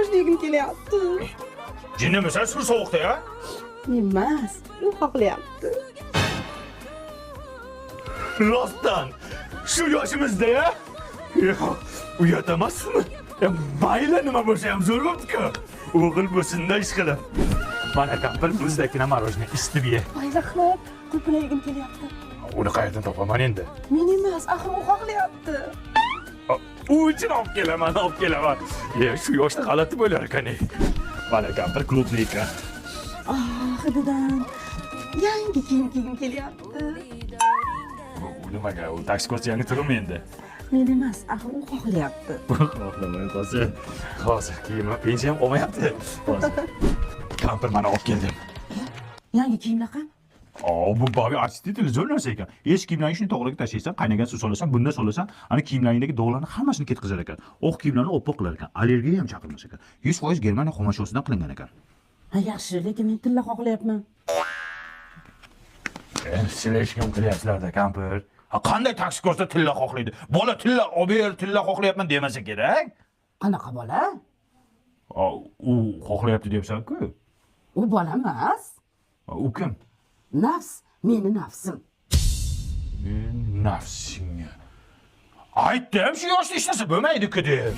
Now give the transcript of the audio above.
marojna yegim kelyapti. Jinnimisan shu sovuqda ya? Emas, u xohlayapti. Rostdan shu yoshimizda ya? Uyat emasmi? Mayli nima bo'lsa ham zo'r bo'pti-ku. O'g'il bu shunday ish qilib. Mana kampir bizdagina marojna istib ye. Mayli qilib, ko'pina yegim kelyapti. Uni qayerdan topaman endi? Men emas, axir u xohlayapti. U uchun olib kelaman. Shu yoshda g'alati bo'lar ekan. Mana kampir klubni ekan. Hididan yangi kiyim kiygim kelyapti. U nimaga? U taksi ko'rsa yangi turmi endi? Men emas, axir u xohlayapti. Xohlamay qolsa, hozir kiyimim pensiyam olmayapti. Hozir kampir mana olib keldim. Yangi kiyimlar qani? Bu babi artistli zo'r narsa ekan. Eski kiyimlarni shuni to'g'riga tashlaysan, qaynagan suv solasan, bunda solasan, ana kiyimlaringdagi dog'larni hammasini ketkizar ekan. Oq kiyimlarni oppoq qilar ekan. Allergiya ham chaqirmas ekan. 100% Germaniya xomashyotidan qilingan ekan. Ha, yaxshi, lekin men tilla xohlayapman. Sizlar hech kim qilyapsizlar-da, kampir. Qanday taksi ko'rsa tilla xohlaydi? Bola tilla olib ber, tilla xohlayapman demasa kerak. Qanaqa bola? U xohlayapti debsan-ku. U bola emas. U kim? Nafs, meni nafsim. Nafsingga. Aytdim, shu yoshda ishlasa bo'lmaydi-ku deb.